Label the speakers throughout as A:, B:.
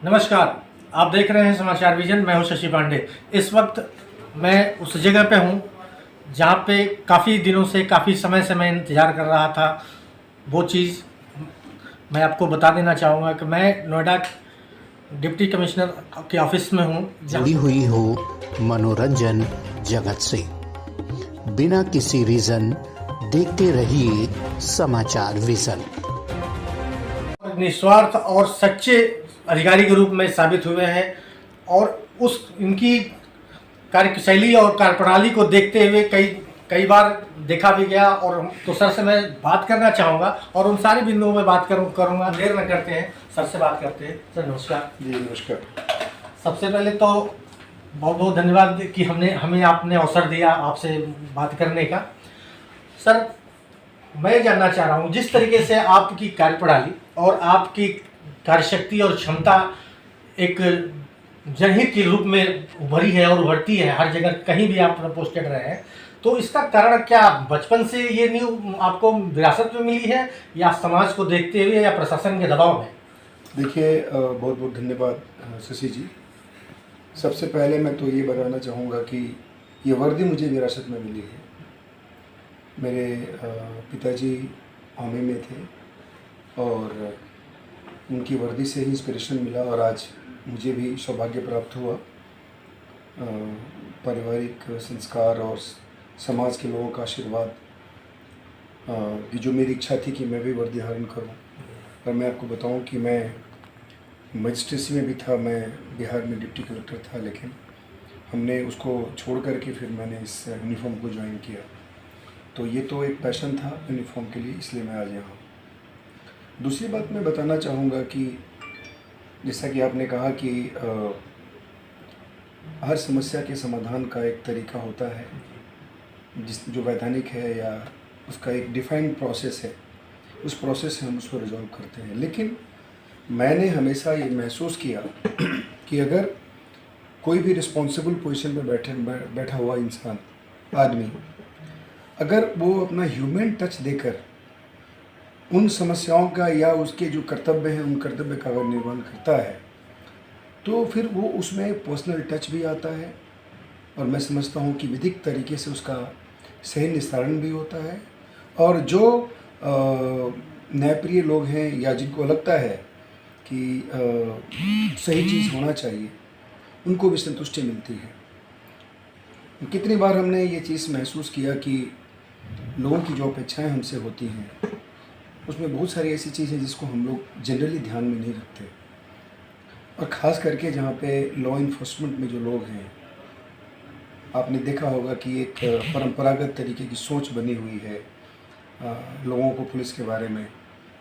A: नमस्कार। आप देख रहे हैं समाचार विजन। मैं हूं शशि पांडे। इस वक्त मैं उस जगह पे हूं जहां पे काफ़ी दिनों से, काफ़ी समय से मैं इंतज़ार कर रहा था। वो चीज़ मैं आपको बता देना चाहूँगा कि मैं नोएडा डिप्टी कमिश्नर के ऑफिस में हूं,
B: जुड़ी हुई हो मनोरंजन जगत से। बिना किसी रीजन देखते रहिए समाचार विजन।
A: निस्वार्थ और सच्चे अधिकारी के रूप में साबित हुए हैं और उस इनकी कार्यशैली और कार्यप्रणाली को देखते हुए कई कई बार देखा भी गया। और तो सर से मैं बात करना चाहूँगा और उन सारे बिंदुओं में बात करूँगा। देर न करते हैं, सर से बात करते हैं। सर नमस्कार।
C: जी नमस्कार।
A: सबसे पहले तो बहुत बहुत धन्यवाद कि हमें आपने अवसर दिया आपसे बात करने का। सर मैं जानना चाह रहा हूँ, जिस तरीके से आपकी कार्यप्रणाली और आपकी कार्यशक्ति और क्षमता एक जनहित के रूप में उभरी है और उभरती है, हर जगह कहीं भी आप पोस्टेड रहे हैं, तो इसका कारण क्या बचपन से ये न्यू आपको विरासत में मिली है या समाज को देखते हुए या प्रशासन के दबाव में?
C: देखिए, बहुत बहुत धन्यवाद शशि जी। सबसे पहले मैं तो ये बताना चाहूँगा कि ये वर्दी मुझे विरासत में मिली है। मेरे पिताजी आर्मी में थे और उनकी वर्दी से ही इंस्पिरेशन मिला और आज मुझे भी सौभाग्य प्राप्त हुआ। पारिवारिक संस्कार और समाज के लोगों का आशीर्वाद की जो मेरी इच्छा थी कि मैं भी वर्दी धारण करूं। और मैं आपको बताऊं कि मैं मजिस्ट्रेसी में भी था, मैं बिहार में डिप्टी कलेक्टर था, लेकिन हमने उसको छोड़ करके फिर मैंने इस यूनिफॉर्म को ज्वाइन किया। तो ये तो एक पैशन था यूनिफॉर्म के लिए, इसलिए मैं आज यहाँ हूँ। दूसरी बात मैं बताना चाहूँगा कि जैसा कि आपने कहा कि हर समस्या के समाधान का एक तरीका होता है जो वैधानिक है या उसका एक डिफाइंड प्रोसेस है, उस प्रोसेस से हम उसको रिजॉल्व करते हैं। लेकिन मैंने हमेशा ये महसूस किया कि अगर कोई भी रिस्पॉन्सिबल पोजीशन पर बैठा हुआ इंसान, आदमी, अगर वो अपना ह्यूमन टच देकर उन समस्याओं का या उसके जो कर्तव्य हैं उन कर्तव्य का अगर निर्वहन करता है तो फिर वो उसमें पर्सनल टच भी आता है और मैं समझता हूँ कि विधिक तरीके से उसका सही निस्तारण भी होता है। और जो न्यायप्रिय लोग हैं या जिनको लगता है कि सही चीज़ होना चाहिए, उनको भी संतुष्टि मिलती है। कितनी बार हमने ये चीज़ महसूस किया कि लोगों की जो अपेक्षाएं हमसे होती हैं उसमें बहुत सारी ऐसी चीज़ें जिसको हम लोग जनरली ध्यान में नहीं रखते। और ख़ास करके जहाँ पे लॉ इन्फोर्समेंट में जो लोग हैं, आपने देखा होगा कि एक परंपरागत तरीके की सोच बनी हुई है लोगों को पुलिस के बारे में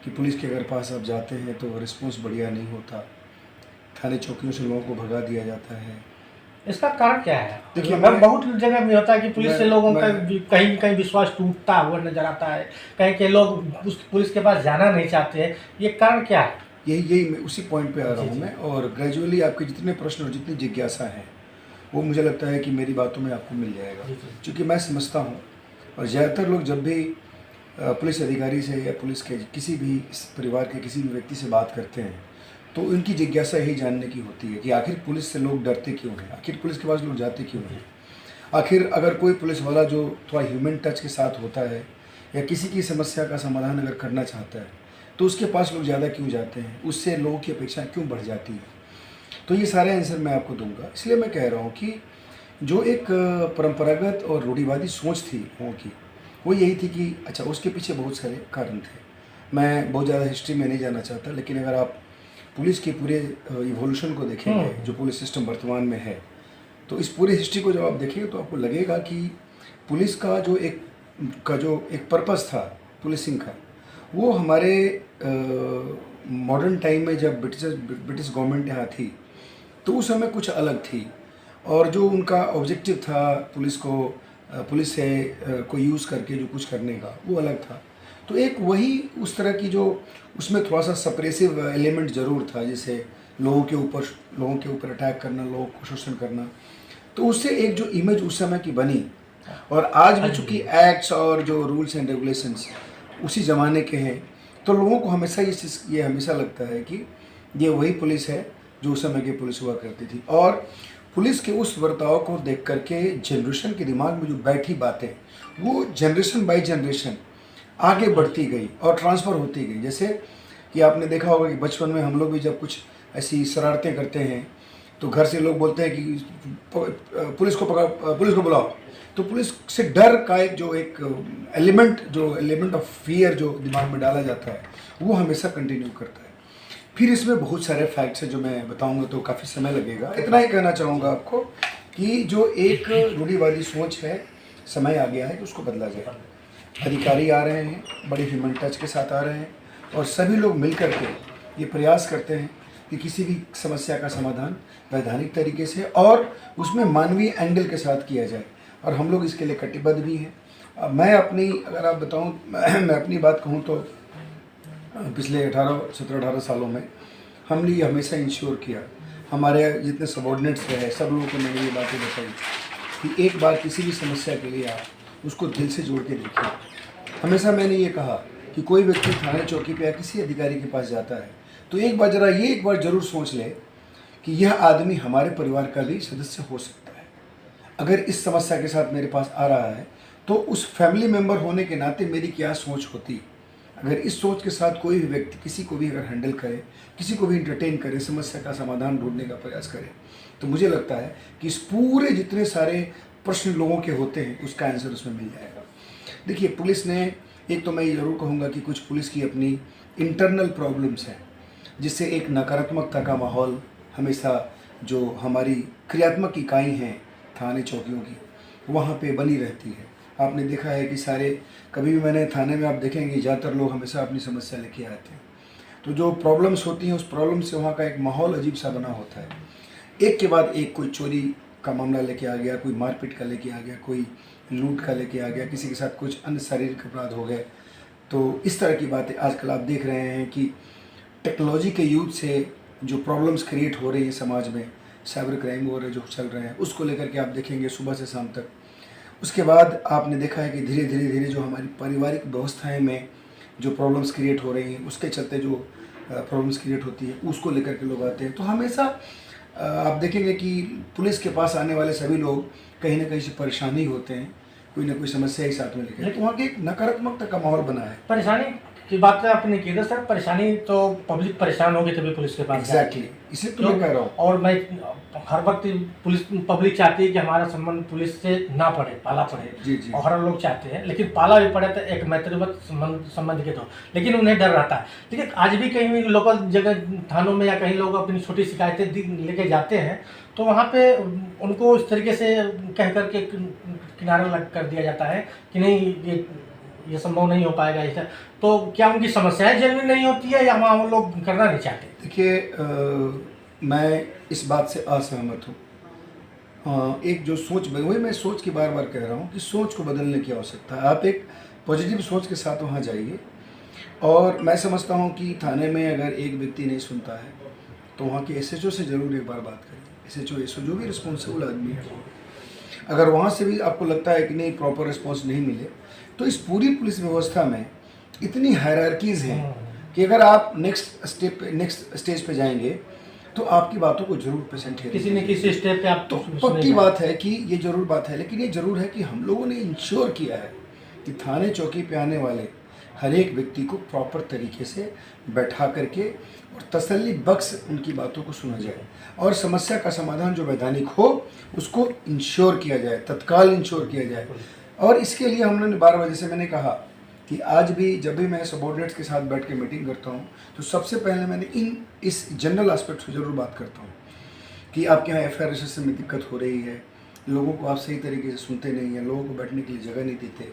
C: कि पुलिस के अगर पास आप जाते हैं तो रिस्पॉन्स बढ़िया नहीं होता, थाने चौकियों से लोगों को भगा दिया जाता है।
A: इसका कारण क्या है?
C: देखिए,
A: बहुत जगह में होता है कि पुलिस से लोगों का कहीं कहीं विश्वास टूटता हुआ नजर आता है, कहीं के लोग उस पुलिस के पास जाना नहीं चाहते हैं। ये कारण क्या है?
C: यही मैं उसी पॉइंट पे आ रहा हूँ मैं। और ग्रेजुअली आपके जितने प्रश्न और जितनी जिज्ञासा है वो मुझे लगता है कि मेरी बातों में आपको मिल जाएगा, क्योंकि मैं समझता हूँ और ज़्यादातर लोग जब भी पुलिस अधिकारी से या पुलिस के किसी भी परिवार के किसी भी व्यक्ति से बात करते हैं तो उनकी जिज्ञासा यही जानने की होती है कि आखिर पुलिस से लोग डरते क्यों हैं, आखिर पुलिस के पास लोग जाते क्यों हैं, आखिर अगर कोई पुलिस वाला जो थोड़ा ह्यूमन टच के साथ होता है या किसी की समस्या का समाधान अगर करना चाहता है तो उसके पास लोग ज़्यादा क्यों जाते हैं, उससे लोगों की अपेक्षा क्यों बढ़ जाती है। तो ये सारे आंसर मैं आपको दूंगा। इसलिए मैं कह रहा हूँ कि जो एक परंपरागत और रूढ़िवादी सोच थी लोगों की, वो यही थी कि अच्छा, उसके पीछे बहुत सारे कारण थे। मैं बहुत ज़्यादा हिस्ट्री में नहीं जाना चाहता, लेकिन अगर आप पुलिस के पूरे इवोल्यूशन को देखेंगे, जो पुलिस सिस्टम वर्तमान में है, तो इस पूरे हिस्ट्री को जब आप देखेंगे तो आपको लगेगा कि पुलिस का जो एक पर्पस था पुलिसिंग का, वो हमारे मॉडर्न टाइम में जब ब्रिटिश गवर्नमेंट यहाँ थी तो उस समय कुछ अलग थी। और जो उनका ऑब्जेक्टिव था पुलिस से को यूज़ करके जो कुछ करने का, वो अलग था। तो एक वही उस तरह की जो उसमें थोड़ा सा सप्रेसिव एलिमेंट ज़रूर था, जैसे लोगों के ऊपर अटैक करना, लोगों को शोषण करना। तो उससे एक जो इमेज उस समय की बनी, और आज भी चूँकि एक्ट्स और जो रूल्स एंड रेगुलेशंस उसी ज़माने के हैं, तो लोगों को हमेशा ये हमेशा लगता है कि ये वही पुलिस है जो उस समय की पुलिस हुआ करती थी। और पुलिस के उस बर्ताव को देख करके जनरेशन के दिमाग में जो बैठी बातें, वो जनरेशन बाय जनरेशन आगे बढ़ती गई और ट्रांसफ़र होती गई। जैसे कि आपने देखा होगा कि बचपन में हम लोग भी जब कुछ ऐसी शरारतें करते हैं तो घर से लोग बोलते हैं कि पुलिस को बुलाओ। तो पुलिस से डर का एक एलिमेंट ऑफ फियर जो दिमाग में डाला जाता है, वो हमेशा कंटिन्यू करता है। फिर इसमें बहुत सारे फैक्ट्स हैं जो मैं बताऊंगा तो काफ़ी समय लगेगा। इतना ही कहना चाहूँगा आपको कि जो एक रूढ़िवादी सोच है, समय आ गया है कि उसको बदला जाए। अधिकारी आ रहे हैं, बड़े ह्यूमन टच के साथ आ रहे हैं, और सभी लोग मिल कर के ये प्रयास करते हैं कि किसी भी समस्या का समाधान वैधानिक तरीके से और उसमें मानवीय एंगल के साथ किया जाए, और हम लोग इसके लिए कटिबद्ध भी हैं। मैं अपनी, अगर आप बताऊं, मैं अपनी बात कहूं तो पिछले 17-18 सालों में हमने ये हमेशा इंश्योर किया, हमारे जितने सबॉर्डिनेट्स रहे सब लोगों को मैंने ये बातें बताई कि एक बार किसी भी समस्या के लिए आप उसको दिल से जोड़ के देखिए। हमेशा मैंने ये कहा कि कोई व्यक्ति थाने चौकी पे या किसी अधिकारी के पास जाता है तो एक बार जरूर सोच ले कि यह आदमी हमारे परिवार का भी सदस्य हो सकता है। अगर इस समस्या के साथ मेरे पास आ रहा है तो उस फैमिली मेम्बर होने के नाते मेरी क्या सोच होती। अगर इस सोच के साथ कोई भी व्यक्ति किसी को भी अगर हैंडल करे, किसी को भी इंटरटेन करे, समस्या का समाधान ढूंढने का प्रयास करे, तो मुझे लगता है कि इस पूरे जितने सारे प्रश्न लोगों के होते हैं उसका आंसर उसमें मिल जाएगा। देखिए, पुलिस ने, एक तो मैं ये ज़रूर कहूँगा कि कुछ पुलिस की अपनी इंटरनल प्रॉब्लम्स हैं जिससे एक नकारात्मकता का माहौल हमेशा जो हमारी क्रियात्मक इकाई हैं थाने चौकियों की वहाँ पे बनी रहती है। आपने देखा है कि कभी भी मैंने थाने में आप देखेंगे ज़्यादातर लोग हमेशा अपनी समस्या लेके आते हैं, तो जो प्रॉब्लम्स होती हैं उस प्रॉब्लम से वहाँ का एक माहौल अजीब सा बना होता है। एक के बाद एक कोई चोरी का मामला लेके आ गया, कोई मारपीट का लेके आ गया, कोई लूट का लेके आ गया, किसी के साथ कुछ अन्य शारीरिक अपराध हो गए। तो इस तरह की बातें आजकल आप देख रहे हैं कि टेक्नोलॉजी के यूज से जो प्रॉब्लम्स क्रिएट हो रही है समाज में, साइबर क्राइम वगैरह जो चल रहे हैं, उसको लेकर के आप देखेंगे सुबह से शाम तक। उसके बाद आपने देखा है कि धीरे धीरे जो हमारी पारिवारिक व्यवस्थाएं में जो प्रॉब्लम्स क्रिएट हो रही हैं, उसके चलते जो प्रॉब्लम्स क्रिएट होती है उसको लेकर के लोग आते हैं। तो हमेशा आप देखेंगे कि पुलिस के पास आने वाले सभी लोग कहीं ना कहीं से परेशानी होते हैं, कोई ना कोई समस्या ही साथ में लेकर। तो वहाँ की एक नकारात्मकता का माहौल बना है।
A: परेशानी की बात आपने की ना सर, परेशानी तो पब्लिक परेशान होगी तभी पुलिस के पास।
C: एग्जैक्टली, इसलिए तो मैं कह रहा हूँ।
A: और मैं हर वक्त पब्लिक चाहती है कि हमारा संबंध पुलिस से ना पड़े, पाला पड़े।
C: जी जी।
A: और हर लोग चाहते हैं, लेकिन पाला भी पड़े तो एक मैत्रीवत संबंध के तो, लेकिन उन्हें डर रहता है। लेकिन आज भी कहीं भी लोकल जगह थानों में या कहीं लोग अपनी छोटी शिकायतें लेके जाते हैं तो वहाँ पे उनको इस तरीके से कह करके किनारा लग कर दिया जाता है कि नहीं ये संभव नहीं हो पाएगा ऐसा। तो क्या उनकी समस्याएं जेन्युइन नहीं होती है या वहाँ वो लोग करना नहीं चाहते?
C: देखिए, मैं इस बात से असहमत हूँ। एक जो सोच, वही मैं सोच की बार कह रहा हूँ कि सोच को बदलने की आवश्यकता है। आप एक पॉजिटिव सोच के साथ वहाँ जाइए, और मैं समझता हूँ कि थाने में अगर एक व्यक्ति नहीं सुनता है तो वहाँ के एसएचओ से ज़रूर एक बार बात करिए। एसएचओ जो भी रिस्पॉन्सिबल आदमी है, अगर वहाँ से भी आपको लगता है कि नहीं प्रॉपर रिस्पॉन्स नहीं मिले, तो इस पूरी पुलिस व्यवस्था में इतनी हायरार्कीज़ हैं कि अगर आप नेक्स्ट स्टेज पे जाएंगे तो आपकी बातों को जरूर पेशेंट
A: किसी न किसी स्टेप पे आप
C: तो पक्की बात है कि ये जरूर बात है। लेकिन ये जरूर है कि हम लोगों ने इंश्योर किया है कि थाने चौकी पे आने वाले हर एक व्यक्ति को प्रॉपर तरीके से बैठा करके और तसल्ली बख्श उनकी बातों को सुना जाए, और समस्या का समाधान जो वैधानिक हो उसको इंश्योर किया जाए, तत्काल इंश्योर किया जाए। और इसके लिए हमने 12 बजे से मैंने कहा कि आज भी जब भी मैं सबॉर्डिनेट्स के साथ बैठ के मीटिंग करता हूँ तो सबसे पहले मैंने इस जनरल एस्पेक्ट से ज़रूर बात करता हूँ कि आपके यहाँ FIR रजिस्ट्रेशन में दिक्कत हो रही है, लोगों को आप सही तरीके से सुनते नहीं हैं, लोगों को बैठने के लिए जगह नहीं देते,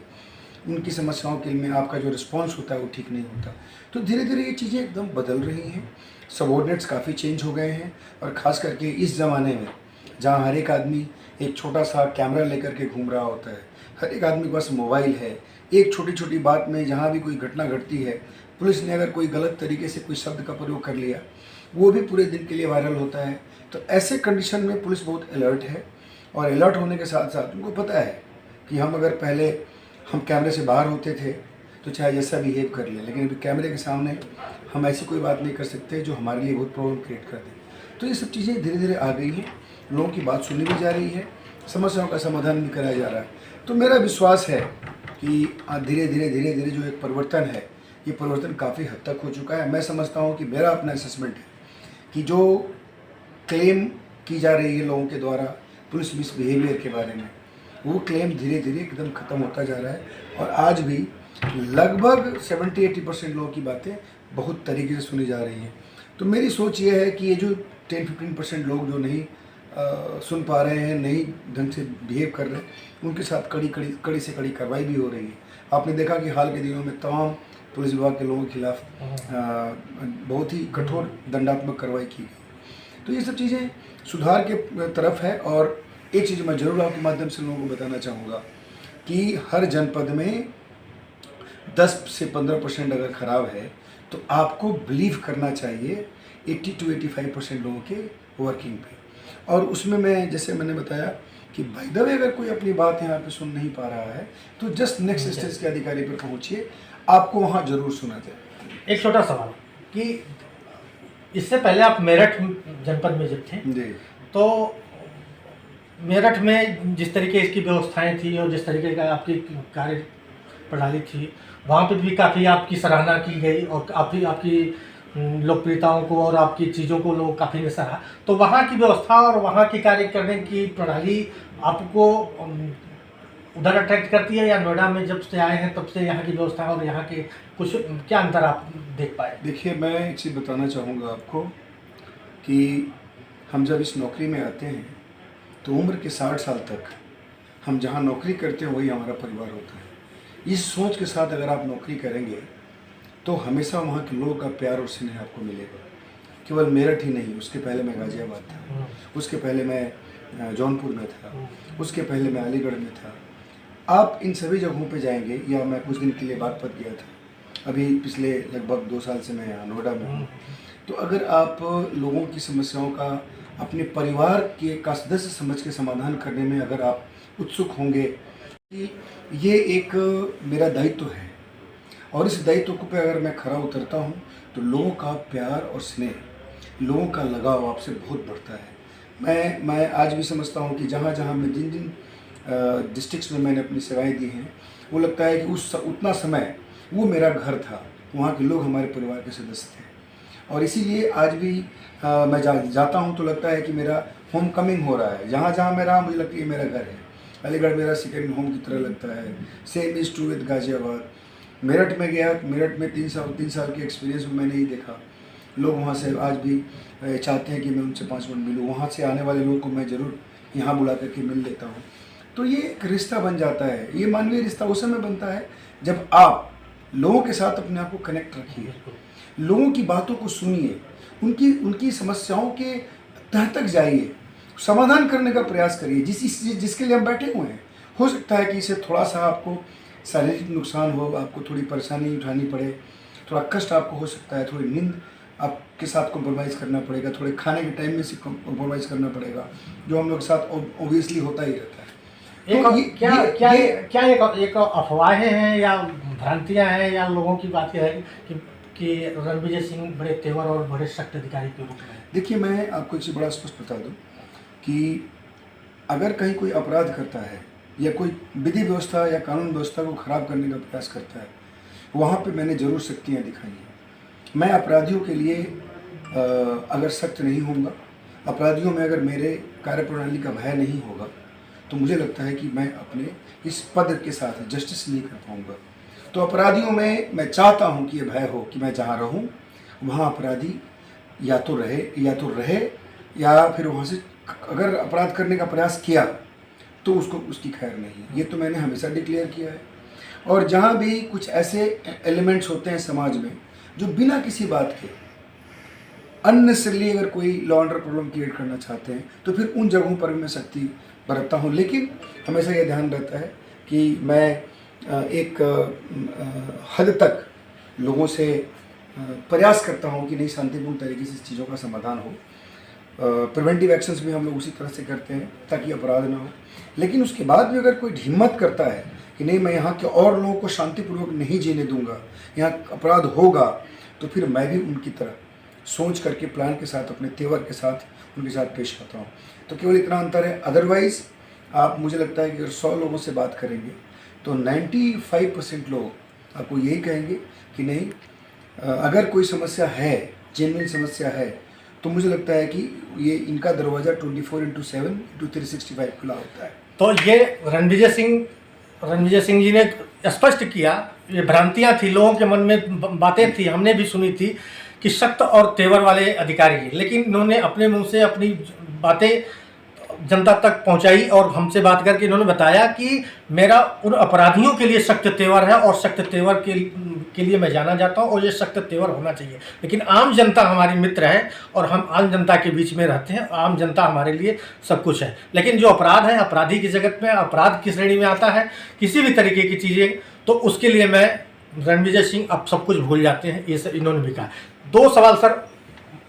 C: उनकी समस्याओं के लिए आपका जो रिस्पॉन्स होता है वो ठीक नहीं होता। तो धीरे धीरे ये चीज़ें एकदम बदल रही हैं, सबॉर्डिनेट्स काफ़ी चेंज हो गए हैं। और ख़ास करके इस ज़माने में जहाँ हर एक आदमी एक छोटा सा कैमरा लेकर के घूम रहा होता है, हर एक आदमी के पास मोबाइल है, एक छोटी छोटी बात में जहाँ भी कोई घटना घटती है, पुलिस ने अगर कोई गलत तरीके से कोई शब्द का प्रयोग कर लिया, वो भी पूरे दिन के लिए वायरल होता है। तो ऐसे कंडीशन में पुलिस बहुत अलर्ट है, और अलर्ट होने के साथ साथ उनको पता है कि पहले हम कैमरे से बाहर होते थे तो चाहे जैसा बिहेव कर ले, लेकिन अभी कैमरे के सामने हम ऐसी कोई बात नहीं कर सकते जो हमारे लिए बहुत प्रॉब्लम क्रिएट कर दे। तो ये सब चीज़ें धीरे धीरे आ गई हैं, लोगों की बात सुनी भी जा रही है, समस्याओं का समाधान भी कराया जा रहा है। तो मेरा विश्वास है कि धीरे धीरे जो एक परिवर्तन है, ये परिवर्तन काफ़ी हद तक हो चुका है। मैं समझता हूँ कि मेरा अपना असेसमेंट है कि जो क्लेम की जा रही है लोगों के द्वारा पुलिस मिसबिहेवियर के बारे में, वो क्लेम धीरे धीरे एकदम ख़त्म होता जा रहा है। और आज भी लगभग 70-80% लोगों की बातें बहुत तरीके से सुनी जा रही हैं। तो मेरी सोच ये है कि ये जो 10-15% लोग जो नहीं सुन पा रहे हैं, नहीं ढंग से बिहेव कर रहे हैं, उनके साथ कड़ी से कड़ी कार्रवाई भी हो रही है। आपने देखा कि हाल के दिनों में तमाम पुलिस विभाग के लोगों के खिलाफ बहुत ही कठोर दंडात्मक कार्रवाई की गई। तो ये सब चीज़ें सुधार के तरफ है। और एक चीज़ मैं ज़रूर आपके माध्यम से लोगों को बताना चाहूँगा कि हर जनपद में 10 से 15% अगर ख़राब है तो आपको बिलीव करना चाहिए 80 to 85% लोगों के वर्किंग पे। और उसमें मैं जैसे मैंने बताया कि बाय द वे अगर कोई अपनी बात यहाँ पे सुन नहीं पा रहा है तो जस्ट नेक्स्ट स्टेज के अधिकारी पर पहुँचिए, आपको वहाँ ज़रूर सुना जाए।
A: एक छोटा सवाल कि इससे पहले आप मेरठ जनपद में जब थे
C: जी,
A: तो मेरठ में जिस तरीके इसकी व्यवस्थाएं थी और जिस तरीके का आपकी कार्य प्रणाली थी, वहाँ पे भी काफ़ी आपकी सराहना की गई और काफ़ी आपकी लोकप्रियताओं को और आपकी चीज़ों को लोग काफ़ी ने सराहा। तो वहाँ की व्यवस्था और वहाँ की कार्य करने की प्रणाली आपको उधर अट्रैक्ट करती है, या नोएडा में जब से आए हैं तब से यहाँ की व्यवस्था और यहाँ के कुछ क्या अंतर आप देख पाए?
C: देखिए, मैं एक चीज़ बताना चाहूँगा आपको कि हम जब इस नौकरी में आते हैं तो उम्र के 60 साल तक हम जहाँ नौकरी करते हैं वही हमारा परिवार होता है। इस सोच के साथ अगर आप नौकरी करेंगे तो हमेशा वहाँ के लोगों का प्यार और स्नेह आपको मिलेगा। केवल मेरठ ही नहीं, उसके पहले मैं गाज़ियाबाद था, उसके पहले मैं जौनपुर में था, उसके पहले मैं अलीगढ़ में था। आप इन सभी जगहों पे जाएंगे, या मैं कुछ दिन के लिए बागपत गया था, अभी पिछले लगभग 2 साल से मैं यहाँ नोएडा में हूँ। तो अगर आप लोगों की समस्याओं का अपने परिवार के का सदस्य समझ के समाधान करने में अगर आप उत्सुक होंगे कि ये एक मेरा दायित्व है और इस दायित्व पे अगर मैं खरा उतरता हूँ तो लोगों का प्यार और स्नेह, लोगों का लगाव आपसे बहुत बढ़ता है। मैं आज भी समझता हूँ कि जहाँ जहाँ मैं जिन डिस्ट्रिक्ट्स में मैंने अपनी सेवाएं दी हैं, वो लगता है कि उतना समय वो मेरा घर था, वहाँ के लोग हमारे परिवार के सदस्य थे। और इसीलिए आज भी मैं जाता हूँ तो लगता है कि मेरा होम कमिंग हो रहा है। जहाँ जहाँ मैं रहा मुझे लगता है ये मेरा घर है। अलीगढ़ मेरा सेकेंड होम की तरह लगता है। Same is true with Ghaziabad. Meerut में गया, मेरठ में 3 साल के एक्सपीरियंस में मैंने ही देखा, लोग वहाँ से आज भी चाहते हैं कि मैं उनसे 5 मिनट मिलूँ। वहाँ से आने वाले लोग को मैं ज़रूर यहाँ बुला करके मिल लेता हूँ। तो ये एक रिश्ता बन जाता है। ये मानवीय रिश्ता उस समय बनता है जब आप लोगों के साथ अपने आप को कनेक्ट रखिए, लोगों की बातों को सुनिए, उनकी समस्याओं के तह तक जाइए, समाधान करने का प्रयास करिए। जिसके लिए हम बैठे हुए हैं, हो सकता है कि इसे थोड़ा सा आपको शारीरिक नुकसान हो, आपको थोड़ी परेशानी उठानी पड़े, थोड़ा कष्ट आपको हो सकता है, थोड़ी नींद आपके साथ कॉम्प्रोमाइज़ करना पड़ेगा, थोड़े खाने के टाइम में से कॉम्प्रोमाइज़ करना पड़ेगा, जो हम लोग के साथ ऑब्वियसली होता ही रहता है।
A: क्या एक अफवाहें हैं या भ्रांतियां हैं या लोगों की बात यह है कि रणविजय सिंह बड़े तेवर और बड़े सख्त अधिकारी के रूप में?
C: देखिए, मैं आपको एक बड़ा स्पष्ट बता दूं कि अगर कहीं कोई अपराध करता है या कोई विधि व्यवस्था या कानून व्यवस्था को खराब करने का प्रयास करता है, वहाँ पे मैंने ज़रूर शक्तियाँ दिखाई हैं। मैं अपराधियों के लिए अगर सख्त नहीं होऊंगा, अपराधियों में अगर मेरे कार्यप्रणाली का भय नहीं होगा, तो मुझे लगता है कि मैं अपने इस पद के साथ जस्टिस नहीं कर पाऊँगा। तो अपराधियों में मैं चाहता हूँ कि ये भय हो कि मैं जहाँ रहूँ वहाँ अपराधी या तो रहे या फिर वहाँ से अगर अपराध करने का प्रयास किया तो उसकी खैर नहीं है। ये तो मैंने हमेशा डिक्लेयर किया है। और जहाँ भी कुछ ऐसे एलिमेंट्स होते हैं समाज में जो बिना किसी बात के अननेसेसरली अगर कोई law and order problem create करना चाहते हैं, तो फिर उन जगहों पर भी मैं सख्ती बरतता हूँ। लेकिन हमेशा ये ध्यान रहता है कि मैं एक हद तक लोगों से प्रयास करता हूँ कि नहीं, शांतिपूर्ण तरीके से चीज़ों का समाधान हो। प्रिवेंटिव एक्शंस भी हम लोग उसी तरह से करते हैं ताकि अपराध ना हो। लेकिन उसके बाद भी अगर कोई हिम्मत करता है कि नहीं, मैं यहाँ के और लोगों को शांतिपूर्वक नहीं जीने दूंगा, यहाँ अपराध होगा, तो फिर मैं भी उनकी तरह सोच करके प्लान के साथ अपने तेवर के साथ उनके साथ पेश आता हूँ। तो केवल इतना अंतर है, अदरवाइज़ आप मुझे लगता है कि अगर 100 लोगों से बात करेंगे तो 95% लोग आपको यही कहेंगे कि नहीं, अगर कोई समस्या है, जेन्युइन समस्या है, तो मुझे लगता है कि ये इनका दरवाज़ा 24/7/365 खुला होता है।
A: तो ये रणविजय सिंह जी ने स्पष्ट किया, ये भ्रांतियां थी लोगों के मन में, बातें थी, हमने भी सुनी थी कि सख्त और तेवर वाले अधिकारी हैं, लेकिन इन्होंने अपने मुंह से अपनी बातें जनता तक पहुंचाई और हमसे बात करके इन्होंने बताया कि मेरा उन अपराधियों के लिए सख्त तेवर है और सख्त तेवर के लिए मैं जाना जाता हूं और ये सख्त तेवर होना चाहिए। लेकिन आम जनता हमारी मित्र है और हम आम जनता के बीच में रहते हैं, आम जनता हमारे लिए सब कुछ है। लेकिन जो अपराध है, अपराधी की जगत में अपराध की श्रेणी में आता है किसी भी तरीके की चीज़ें, तो उसके लिए मैं रणविजय सिंह अब सब कुछ भूल जाते हैं, ये सब इन्होंने भी कहा। 2 सवाल सर,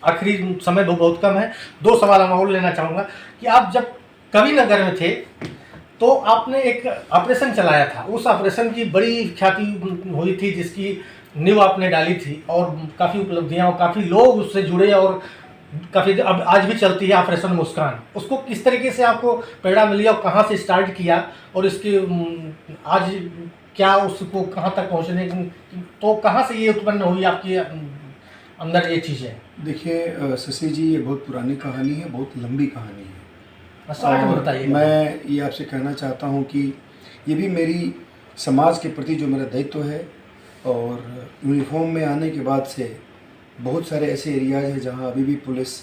A: आखिरी समय बहुत कम है, 2 सवाल हम और लेना चाहूँगा कि आप जब कवि नगर में थे तो आपने एक ऑपरेशन चलाया था, उस ऑपरेशन की बड़ी ख्याति हुई थी जिसकी नींव आपने डाली थी और काफ़ी उपलब्धियाँ और काफ़ी लोग उससे जुड़े और काफ़ी अब आज भी चलती है ऑपरेशन मुस्कान। उसको किस तरीके से आपको प्रेरणा मिली और कहाँ से स्टार्ट किया और इसके आज क्या उसको कहाँ तक पहुँचने, तो कहाँ से ये उत्पन्न हुई आपकी अंदर ये चीज़ें?
C: देखिए शशि जी, ये बहुत पुरानी कहानी है, बहुत लंबी कहानी है।
A: बताइए।
C: मैं ये आपसे कहना चाहता हूँ कि ये भी मेरी समाज के प्रति जो मेरा दायित्व है, और यूनिफॉर्म में आने के बाद से बहुत सारे ऐसे एरियाज हैं जहाँ अभी भी पुलिस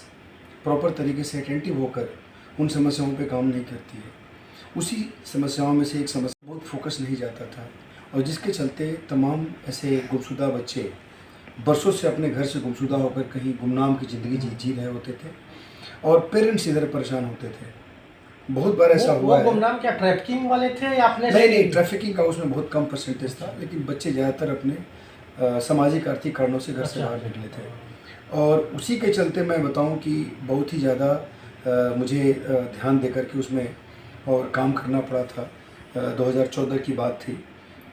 C: प्रॉपर तरीके से अटेंटिव होकर उन समस्याओं पे काम नहीं करती है। उसी समस्याओं में से एक समस्या बहुत फोकस नहीं जाता था और जिसके चलते तमाम ऐसे गुमशुदा बच्चे बरसों से अपने घर से गुमशुदा होकर कहीं गुमनाम की ज़िंदगी जी रहे होते थे और पेरेंट्स इधर परेशान होते थे। बहुत बार ऐसा हुआ है।
A: गुमनाम क्या ट्रैफिकिंग वाले थे या अपने?
C: नहीं, ट्रैफिकिंग का उसमें बहुत कम परसेंटेज था, लेकिन बच्चे ज़्यादातर अपने सामाजिक आर्थिक कारणों से घर से बाहर निकले थे। और उसी के चलते मैं बताऊं कि बहुत ही ज़्यादा मुझे ध्यान देकर के उसमें और काम करना पड़ा था। 2014 की बात थी,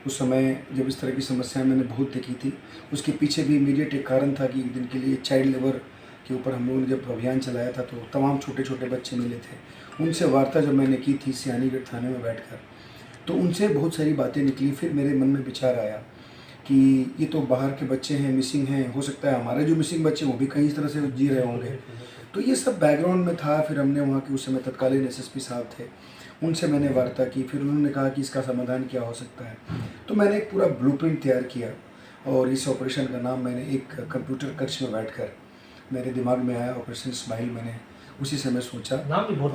C: उस समय जब इस तरह की समस्याएं मैंने बहुत देखी थी। उसके पीछे भी इमीडिएट एक कारण था कि एक दिन के लिए चाइल्ड लेबर के ऊपर हम लोगों ने जब अभियान चलाया था तो तमाम छोटे छोटे बच्चे मिले थे। उनसे वार्ता जब मैंने की थी सियानीगढ़ थाने में बैठकर, तो उनसे बहुत सारी बातें निकली। फिर मेरे मन में विचार आया कि ये तो बाहर के बच्चे हैं, मिसिंग हैं, हो सकता है हमारे जो मिसिंग बच्चे वो भी कहीं इस तरह से जी रहे होंगे। तो ये सब बैकग्राउंड में था। फिर हमने वहाँ के उस समय तत्कालीन SSP साहब थे, उनसे मैंने वार्ता की। फिर उन्होंने कहा कि इसका समाधान क्या हो सकता है। तो मैंने एक पूरा ब्लूप्रिंट तैयार किया और इस ऑपरेशन का नाम मैंने एक कंप्यूटर कक्ष में बैठकर मेरे दिमाग में आया, ऑपरेशन स्माइल। मैंने उसी समय सोचा
A: नाम भी बहुत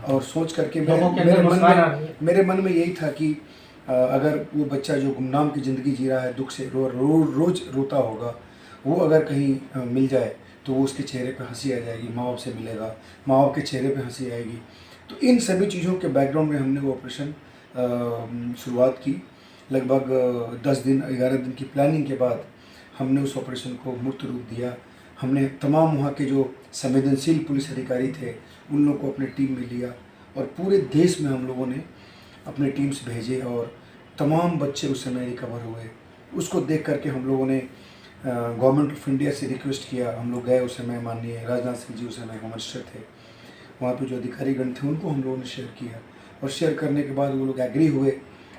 C: और सोच करके मेरे मन में यही था कि अगर वो बच्चा जो गुमनाम की ज़िंदगी जी रहा है, दुख से रोज़ रोता होगा, वो अगर कहीं मिल जाए तो वो उसके चेहरे पे हंसी आ जाएगी, माँ बाप से मिलेगा, माँ बाप के चेहरे पे हंसी आएगी। तो इन सभी चीज़ों के बैकग्राउंड में हमने वो ऑपरेशन शुरुआत की। लगभग 10 दिन 11 दिन की प्लानिंग के बाद हमने उस ऑपरेशन को मूर्त रूप दिया। हमने तमाम वहाँ के जो संवेदनशील पुलिस अधिकारी थे उन लोगों को अपने टीम में लिया और पूरे देश में हम लोगों ने अपने टीम्स भेजे और तमाम बच्चे उस समय रिकवर हुए। उसको देख करके हम लोगों ने गवर्नमेंट ऑफ इंडिया से रिक्वेस्ट किया। हम लोग गए, उस समय माननीय राजनाथ सिंह जी उस समय होम मिनिस्टर थे, वहाँ पे जो अधिकारीगण थे उनको हम लोगों ने शेयर किया और शेयर करने के बाद वो लोग एग्री हुए।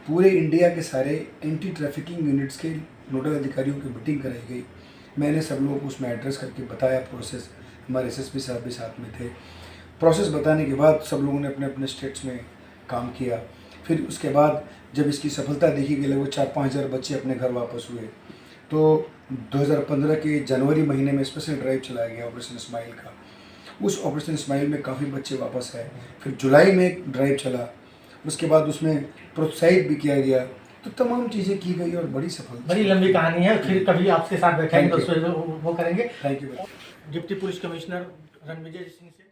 C: पूरे इंडिया के सारे एंटी ट्रैफिकिंग यूनिट्स के नोडल अधिकारियों की मीटिंग कराई गई। मैंने सब लोगों को उसमें एड्रेस करके बताया प्रोसेस। हमारे SSP साहब भी साथ में थे। प्रोसेस बताने के बाद सब लोगों ने अपने अपने स्टेट्स में काम किया। फिर उसके बाद जब इसकी सफलता देखी गई, लगभग 4-5 हज़ार बच्चे अपने घर वापस हुए। तो 2015 के जनवरी महीने में स्पेशल ड्राइव चलाया गया ऑपरेशन स्माइल का। उस ऑपरेशन स्माइल में काफ़ी बच्चे वापस आए। फिर जुलाई में एक ड्राइव चला, उसके बाद उसमें प्रोत्साहित भी किया गया। तो तमाम चीज़ें की गई और बड़ी सफलता।
A: बड़ी लंबी कहानी है, फिर कभी आपके साथ बैठेंगे तो वो करेंगे।
C: Thank you.
A: Deputy police commissioner Ranvijay Singh से